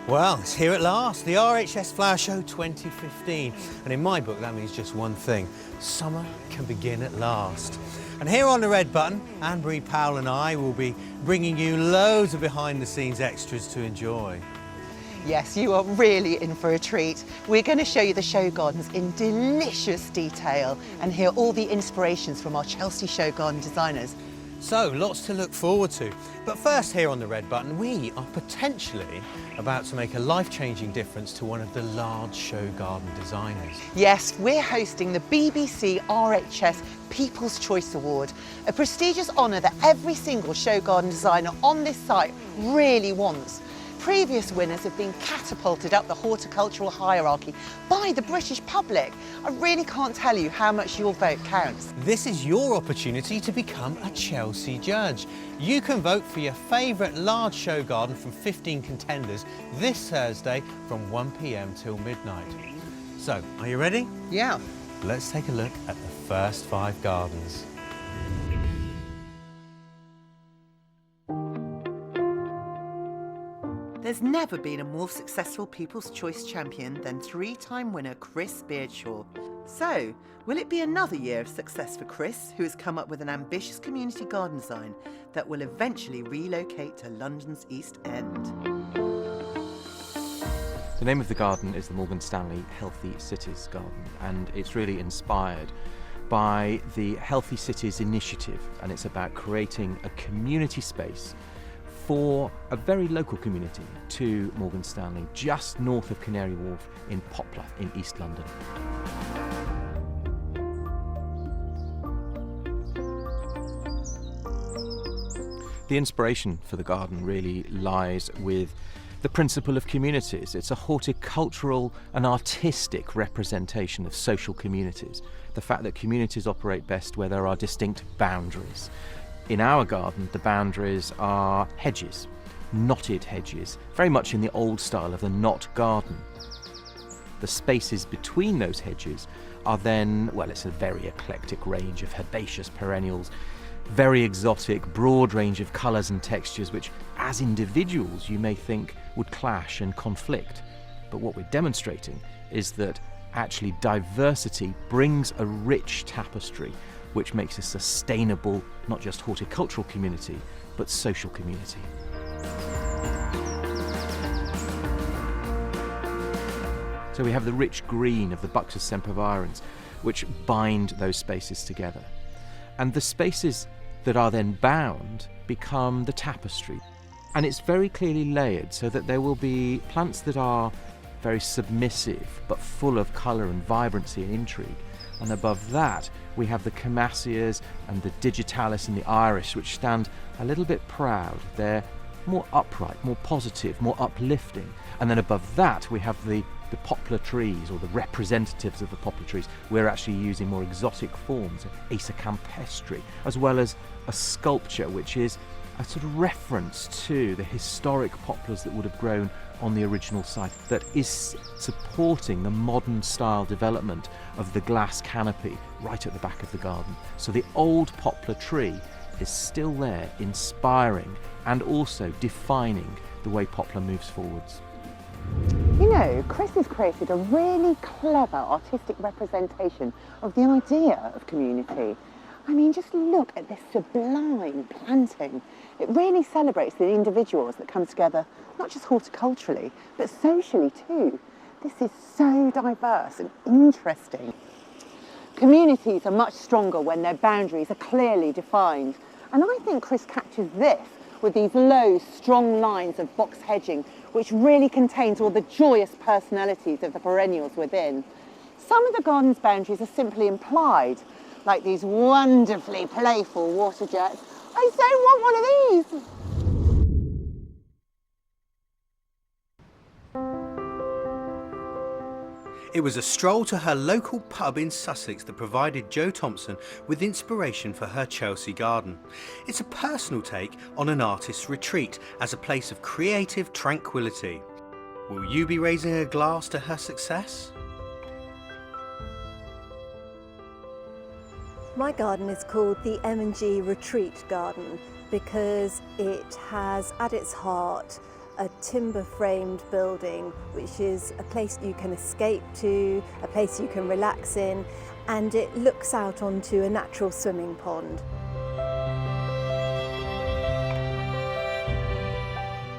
Well, it's here at last, the RHS Flower Show 2015. And in my book, that means just one thing. Summer can begin at last. And here on the red button, Anne-Marie Powell and I will be bringing you loads of behind-the-scenes extras to enjoy. Yes, you are really in for a treat. We're going to show you the show gardens in delicious detail and hear all the inspirations from our Chelsea show garden designers. So, lots to look forward to. But first, here on the red button, we are potentially about to make a life-changing difference to one of the large show garden designers. Yes, we're hosting the BBC RHS People's Choice Award, a prestigious honour that every single show garden designer on this site really wants. Previous winners have been catapulted up the horticultural hierarchy by the British public. I really can't tell you how much your vote counts. This is your opportunity to become a Chelsea judge. You can vote for your favourite large show garden from 15 contenders this Thursday from 1 p.m. till midnight. So, are you ready? Yeah. Let's take a look at the first 5 gardens. There's never been a more successful People's Choice champion than 3-time winner Chris Bearshaw. So, will it be another year of success for Chris, who has come up with an ambitious community garden design that will eventually relocate to London's East End? The name of the garden is the Morgan Stanley Healthy Cities Garden, and it's really inspired by the Healthy Cities initiative, and it's about creating a community space for a very local community to Morgan Stanley, just north of Canary Wharf in Poplar in East London. The inspiration for the garden really lies with the principle of communities. It's a horticultural and artistic representation of social communities. The fact that communities operate best where there are distinct boundaries. In our garden, the boundaries are hedges, knotted hedges, very much in the old style of the knot garden. The spaces between those hedges are then, well, it's a very eclectic range of herbaceous perennials, very exotic, broad range of colours and textures, which as individuals you may think would clash and conflict. But what we're demonstrating is that actually diversity brings a rich tapestry which makes a sustainable, not just horticultural community, but social community. So we have the rich green of the Buxus sempervirens, which bind those spaces together. And the spaces that are then bound become the tapestry. And it's very clearly layered so that there will be plants that are very submissive, but full of colour and vibrancy and intrigue. And above that, we have the Camasias and the Digitalis and the Iris, which stand a little bit proud. They're more upright, more positive, more uplifting. And then above that, we have the poplar trees, or the representatives of the poplar trees. We're actually using more exotic forms, Acer campestri, as well as a sculpture, which is a sort of reference to the historic poplars that would have grown on the original site, that is supporting the modern style development of the glass canopy right at the back of the garden. So the old poplar tree is still there, inspiring and also defining the way poplar moves forwards. You know, Chris has created a really clever artistic representation of the idea of community. I mean, just look at this sublime planting. It really celebrates the individuals that come together, not just horticulturally, but socially too. This is so diverse and interesting. Communities are much stronger when their boundaries are clearly defined. And I think Chris captures this with these low, strong lines of box hedging, which really contains all the joyous personalities of the perennials within. Some of the garden's boundaries are simply implied, like these wonderfully playful water jets. I so want one of these! It was a stroll to her local pub in Sussex that provided Jo Thomson with inspiration for her Chelsea garden. It's a personal take on an artist's retreat as a place of creative tranquility. Will you be raising a glass to her success? My garden is called the M&G Retreat Garden because it has at its heart a timber-framed building, which is a place you can escape to, a place you can relax in, and it looks out onto a natural swimming pond.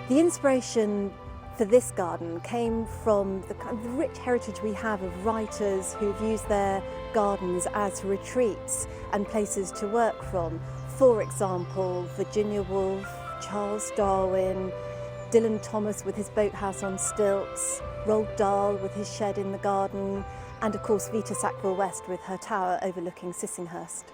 The inspiration for this garden came from the kind of rich heritage we have of writers who've used their gardens as retreats and places to work from. For example, Virginia Woolf, Charles Darwin, Dylan Thomas with his boathouse on stilts, Roald Dahl with his shed in the garden, and of course Vita Sackville-West with her tower overlooking Sissinghurst.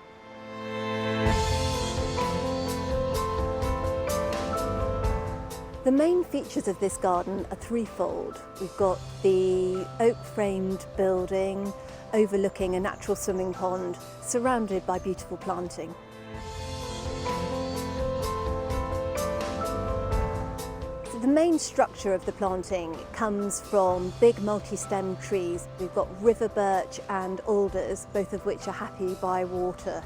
The main features of this garden are threefold. We've got the oak-framed building overlooking a natural swimming pond surrounded by beautiful planting. So the main structure of the planting comes from big multi-stem trees. We've got river birch and alders, both of which are happy by water.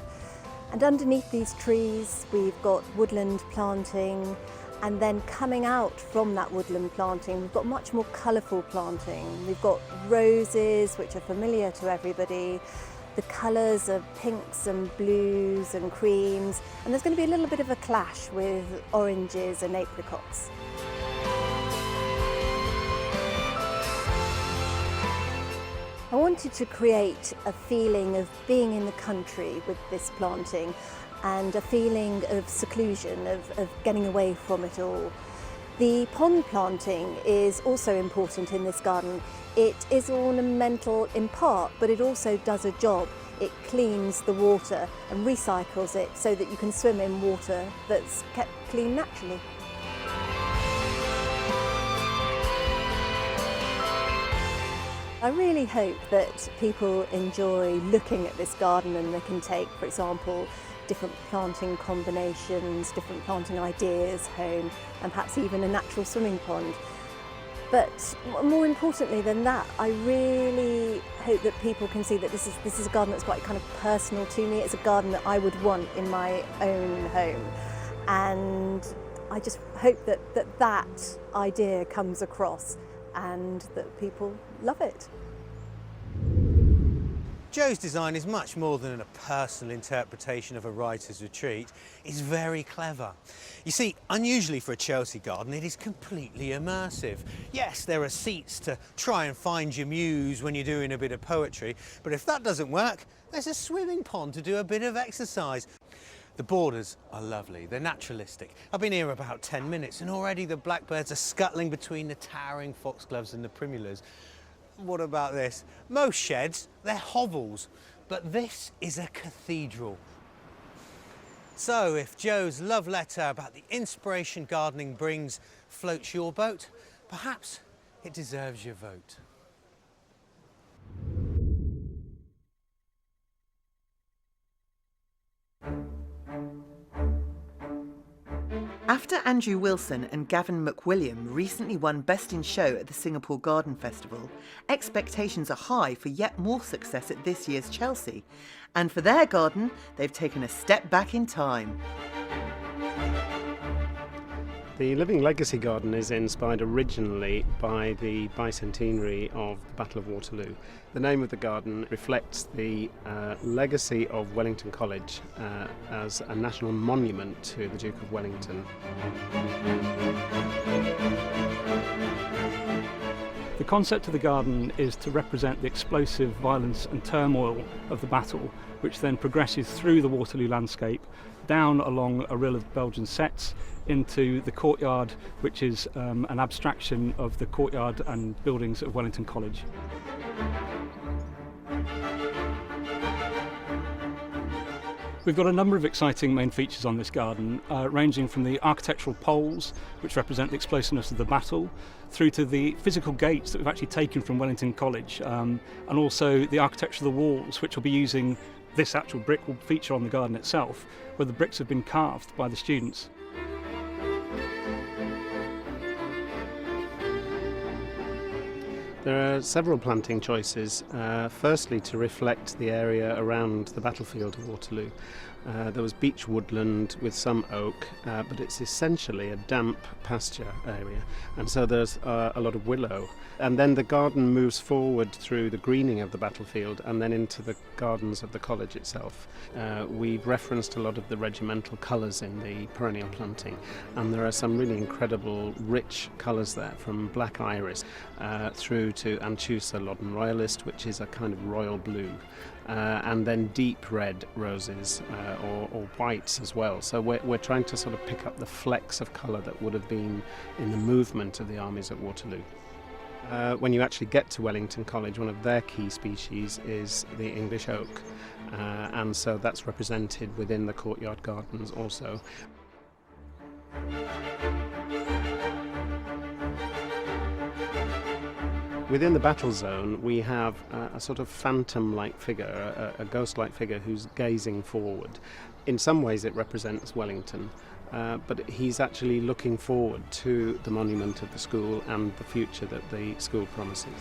And underneath these trees we've got woodland planting, and then coming out from that woodland planting we've got much more colourful planting. We've got roses, which are familiar to everybody. The colours are pinks and blues and creams, and there's going to be a little bit of a clash with oranges and apricots. I wanted to create a feeling of being in the country with this planting, and a feeling of seclusion, of getting away from it all. The pond planting is also important in this garden. It is ornamental in part, but it also does a job. It cleans the water and recycles it so that you can swim in water that's kept clean naturally. I really hope that people enjoy looking at this garden and they can take, for example, different planting combinations, different planting ideas home, and perhaps even a natural swimming pond. But more importantly than that, I really hope that people can see that this is a garden that's quite kind of personal to me. It's a garden that I would want in my own home. And I just hope that idea comes across and that people love it. Jo's design is much more than a personal interpretation of a writer's retreat. It's very clever. You see, unusually for a Chelsea garden, it is completely immersive. Yes, there are seats to try and find your muse when you're doing a bit of poetry, but if that doesn't work, there's a swimming pond to do a bit of exercise. The borders are lovely, they're naturalistic. I've been here about 10 minutes and already the blackbirds are scuttling between the towering foxgloves and the primulas. What about this? Most sheds, they're hovels, but this is a cathedral. So if Jo's love letter about the inspiration gardening brings floats your boat, perhaps it deserves your vote. After Andrew Wilson and Gavin McWilliam recently won Best in Show at the Singapore Garden Festival, expectations are high for yet more success at this year's Chelsea. And for their garden, they've taken a step back in time. The Living Legacy Garden is inspired originally by the bicentenary of the Battle of Waterloo. The name of the garden reflects the legacy of Wellington College as a national monument to the Duke of Wellington. The concept of the garden is to represent the explosive violence and turmoil of the battle, which then progresses through the Waterloo landscape, down along a rill of Belgian setts, into the courtyard, which is an abstraction of the courtyard and buildings of Wellington College. We've got a number of exciting main features on this garden, ranging from the architectural poles, which represent the explosiveness of the battle, through to the physical gates that we've actually taken from Wellington College, and also the architecture of the walls, which will be using this actual brick will feature on the garden itself, where the bricks have been carved by the students. There are several planting choices. Firstly, to reflect the area around the battlefield of Waterloo. There was beech woodland with some oak, but it's essentially a damp pasture area, and so there's a lot of willow. And then the garden moves forward through the greening of the battlefield and then into the gardens of the college itself. We've referenced a lot of the regimental colours in the perennial planting, and there are some really incredible rich colours there, from black iris through to Anchusa Loddon Royalist, which is a kind of royal blue, and then deep red roses or whites as well. So we're trying to sort of pick up the flecks of colour that would have been in the movement of the armies at Waterloo. When you actually get to Wellington College, one of their key species is the English oak, and so that's represented within the courtyard gardens also. Within the battle zone, we have a sort of phantom-like figure, a ghost-like figure who's gazing forward. In some ways it represents Wellington, but he's actually looking forward to the monument of the school and the future that the school promises.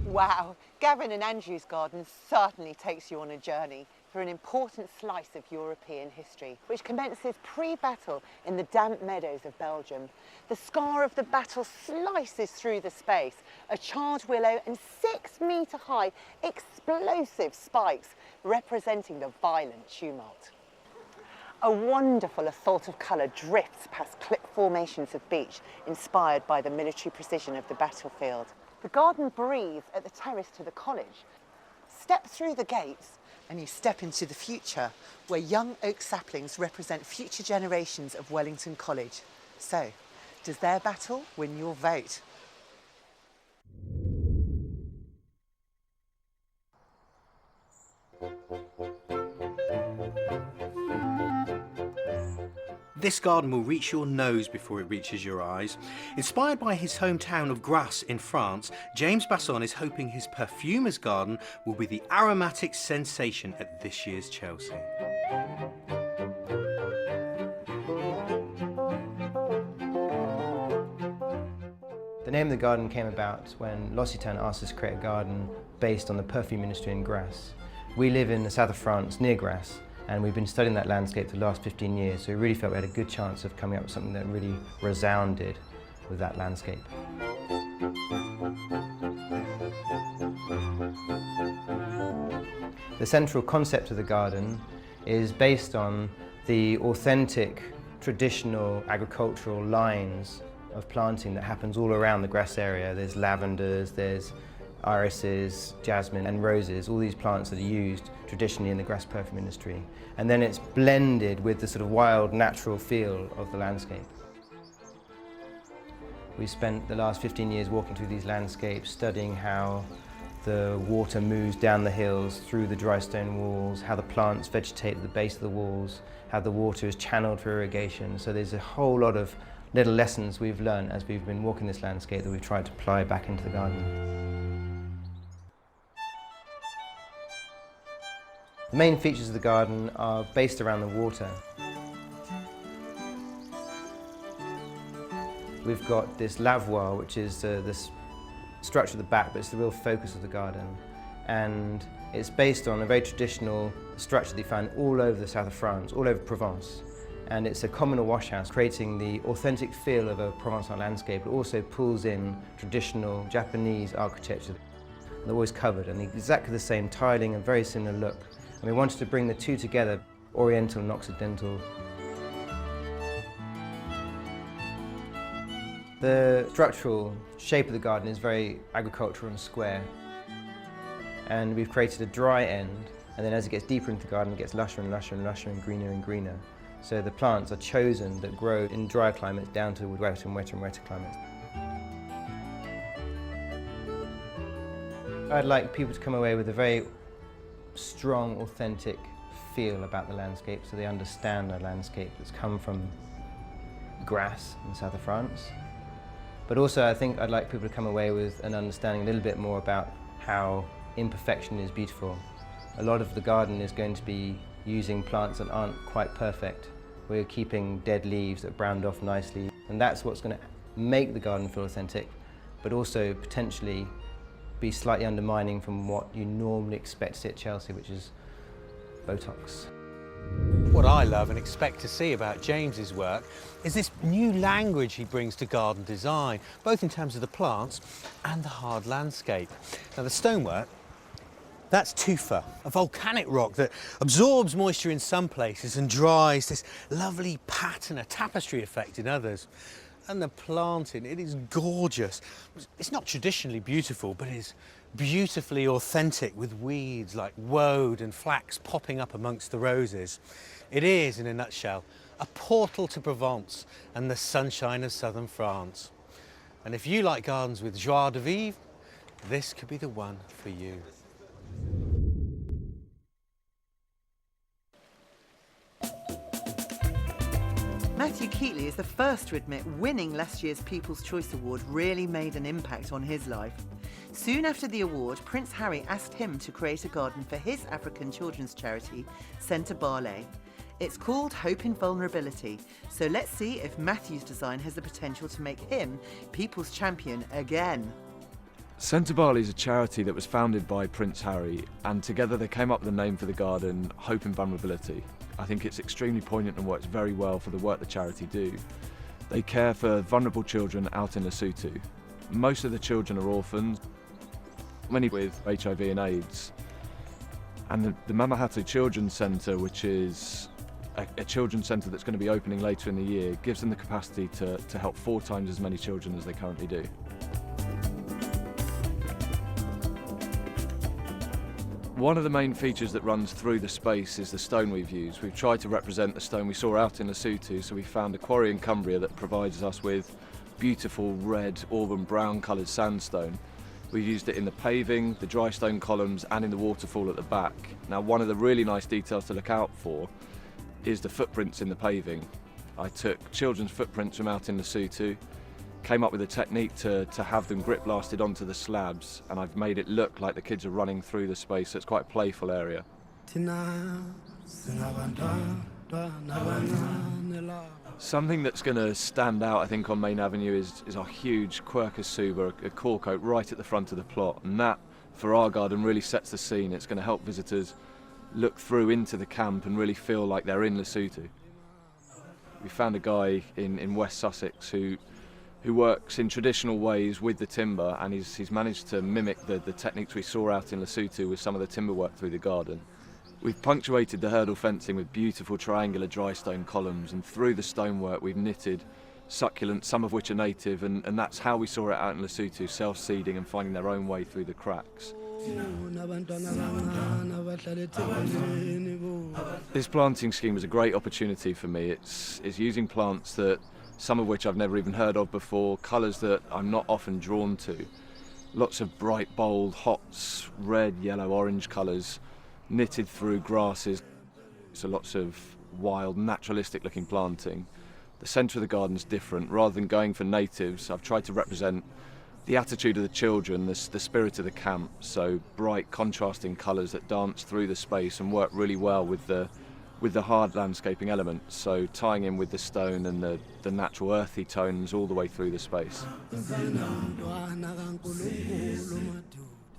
Wow, Gavin and Andrew's garden certainly takes you on a journey through an important slice of European history, which commences pre-battle in the damp meadows of Belgium. The scar of the battle slices through the space, a charred willow and 6-metre-high explosive spikes representing the violent tumult. A wonderful assault of colour drifts past clip formations of beech, inspired by the military precision of the battlefield. The garden breathes at the terrace to the college. Step through the gates and you step into the future, where young oak saplings represent future generations of Wellington College. So, does their battle win your vote? This garden will reach your nose before it reaches your eyes. Inspired by his hometown of Grasse in France, James Basson is hoping his Perfumer's garden will be the aromatic sensation at this year's Chelsea. The name of the garden came about when L'Occitane asked us to create a garden based on the perfume industry in Grasse. We live in the south of France, near Grasse, and we've been studying that landscape for the last 15 years, so we really felt we had a good chance of coming up with something that really resounded with that landscape. The central concept of the garden is based on the authentic, traditional agricultural lines of planting that happens all around the Grasse area. There's lavenders, there's irises, jasmine and roses, all these plants that are used traditionally in the Grasse perfume industry. And then it's blended with the sort of wild, natural feel of the landscape. We spent the last 15 years walking through these landscapes, studying how the water moves down the hills through the dry stone walls, how the plants vegetate at the base of the walls, how the water is channeled for irrigation. So there's a whole lot of little lessons we've learned as we've been walking this landscape that we've tried to apply back into the garden. The main features of the garden are based around the water. We've got this lavoir, which is this structure at the back, but it's the real focus of the garden. And it's based on a very traditional structure that you find all over the south of France, all over Provence. And it's a communal washhouse, creating the authentic feel of a Provençal landscape. It also pulls in traditional Japanese architecture. They're always covered, and exactly the same tiling and very similar look. And we wanted to bring the two together, Oriental and Occidental. The structural shape of the garden is very agricultural and square. And we've created a dry end, and then as it gets deeper into the garden, it gets lusher and lusher and lusher and greener. So the plants are chosen that grow in dry climates down to wetter and wetter and wetter climates. I'd like people to come away with a very strong, authentic feel about the landscape, so they understand a landscape that's come from Grasse in the south of France. But also I think I'd like people to come away with an understanding a little bit more about how imperfection is beautiful. A lot of the garden is going to be using plants that aren't quite perfect. We're keeping dead leaves that are browned off nicely, and that's what's going to make the garden feel authentic, but also potentially be slightly undermining from what you normally expect to see at Chelsea, which is Botox. What I love and expect to see about James's work is this new language he brings to garden design, both in terms of the plants and the hard landscape. Now the stonework, that's tufa, a volcanic rock that absorbs moisture in some places and dries this lovely pattern, a tapestry effect in others. And the planting, it is gorgeous. It's not traditionally beautiful, but it is beautifully authentic, with weeds like woad and flax popping up amongst the roses. It is, in a nutshell, a portal to Provence and the sunshine of southern France. And if you like gardens with joie de vivre, this could be the one for you. Matthew Keightley is the first to admit winning last year's People's Choice Award really made an impact on his life. Soon after the award, Prince Harry asked him to create a garden for his African children's charity, Sentebale. It's called Hope in Vulnerability, so let's see if Matthew's design has the potential to make him People's Champion again. Sentebale is a charity that was founded by Prince Harry, and together they came up with a name for the garden, Hope in Vulnerability. I think it's extremely poignant and works very well for the work the charity do. They care for vulnerable children out in Lesotho. Most of the children are orphans, many with HIV and AIDS. And the Mamahatu Children's Centre, which is a children's centre that's going to be opening later in the year, gives them the capacity to help 4 times as many children as they currently do. One of the main features that runs through the space is the stone we've used. We've tried to represent the stone we saw out in Lesotho, so we found a quarry in Cumbria that provides us with beautiful red, auburn brown coloured sandstone. We've used it in the paving, the dry stone columns and in the waterfall at the back. Now one of the really nice details to look out for is the footprints in the paving. I took children's footprints from out in Lesotho, came up with a technique to have them grip blasted onto the slabs, and I've made it look like the kids are running through the space, so it's quite a playful area. Something that's going to stand out, I think, on Main Avenue is our huge Quercus suber, a cork oak right at the front of the plot, and that, for our garden, really sets the scene. It's going to help visitors look through into the camp and really feel like they're in Lesotho. We found a guy in West Sussex who works in traditional ways with the timber, and he's managed to mimic the techniques we saw out in Lesotho with some of the timber work through the garden. We've punctuated the hurdle fencing with beautiful triangular dry stone columns, and through the stonework we've knitted succulents, some of which are native, and that's how we saw it out in Lesotho, self-seeding and finding their own way through the cracks. This planting scheme was a great opportunity for me. It's using plants that some of which I've never even heard of before, colours that I'm not often drawn to. Lots of bright, bold, hots, red, yellow, orange colours, knitted through grasses. So lots of wild, naturalistic looking planting. The centre of the garden's different. Rather than going for natives, I've tried to represent the attitude of the children, the spirit of the camp. So bright, contrasting colours that dance through the space and work really well with the hard landscaping elements, so tying in with the stone and the natural earthy tones all the way through the space.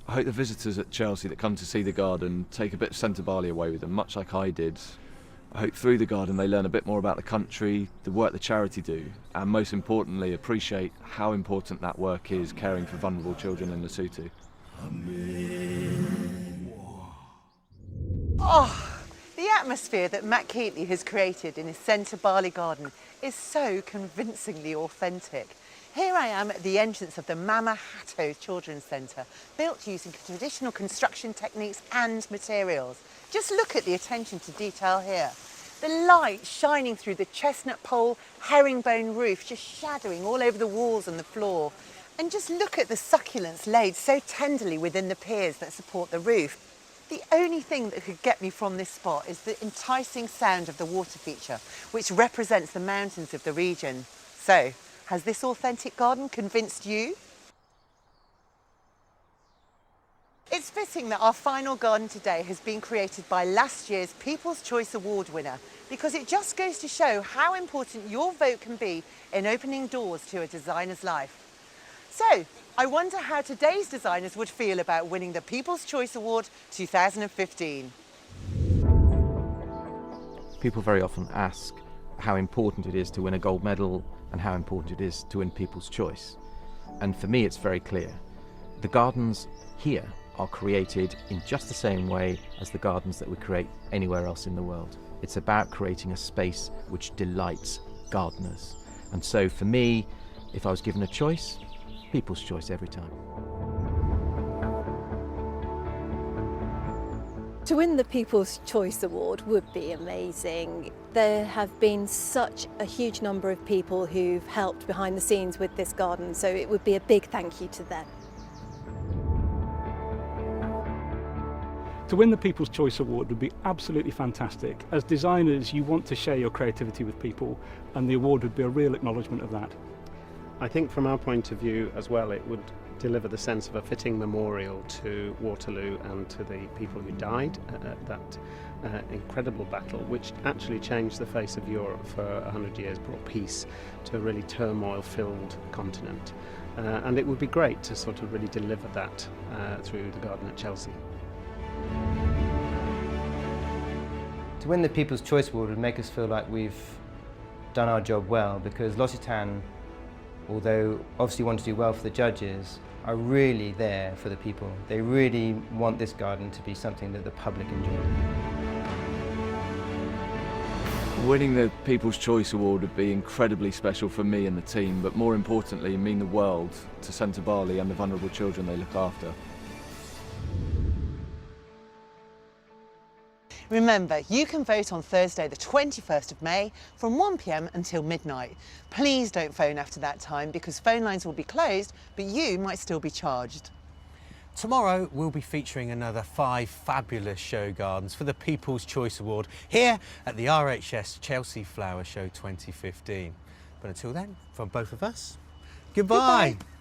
I hope the visitors at Chelsea that come to see the garden take a bit of Sentebale away with them, much like I did. I hope through the garden they learn a bit more about the country, the work the charity do, and most importantly appreciate how important that work is, caring for vulnerable children in Lesotho. Oh! The atmosphere that Matt Keightley has created in his Sentebale garden is so convincingly authentic. Here I am at the entrance of the Mamahatu Children's Centre, built using traditional construction techniques and materials. Just look at the attention to detail here. The light shining through the chestnut pole herringbone roof, just shadowing all over the walls and the floor. And just look at the succulents laid so tenderly within the piers that support the roof. The only thing that could get me from this spot is the enticing sound of the water feature, which represents the mountains of the region. So, has this authentic garden convinced you? It's fitting that our final garden today has been created by last year's People's Choice Award winner, because it just goes to show how important your vote can be in opening doors to a designer's life. So, I wonder how today's designers would feel about winning the People's Choice Award 2015. People very often ask how important it is to win a gold medal and how important it is to win People's Choice. And for me, it's very clear. The gardens here are created in just the same way as the gardens that we create anywhere else in the world. It's about creating a space which delights gardeners. And so for me, if I was given a choice, People's Choice every time. To win the People's Choice Award would be amazing. There have been such a huge number of people who've helped behind the scenes with this garden, so it would be a big thank you to them. To win the People's Choice Award would be absolutely fantastic. As designers, you want to share your creativity with people, and the award would be a real acknowledgement of that. I think from our point of view as well, it would deliver the sense of a fitting memorial to Waterloo and to the people who died at that incredible battle, which actually changed the face of Europe for 100 years, brought peace to a really turmoil-filled continent. And it would be great to sort of really deliver that through the garden at Chelsea. To win the People's Choice Award would make us feel like we've done our job well, because L'Occitane, although obviously want to do well for the judges, are really there for the people. They really want this garden to be something that the public enjoy. Winning the People's Choice Award would be incredibly special for me and the team, but more importantly mean the world to Sentebale and the vulnerable children they look after. Remember, you can vote on Thursday the 21st of May from 1 p.m. until midnight. Please don't phone after that time because phone lines will be closed, but you might still be charged. Tomorrow we'll be featuring another 5 fabulous show gardens for the People's Choice Award here at the RHS Chelsea Flower Show 2015. But until then, from both of us, goodbye. Goodbye.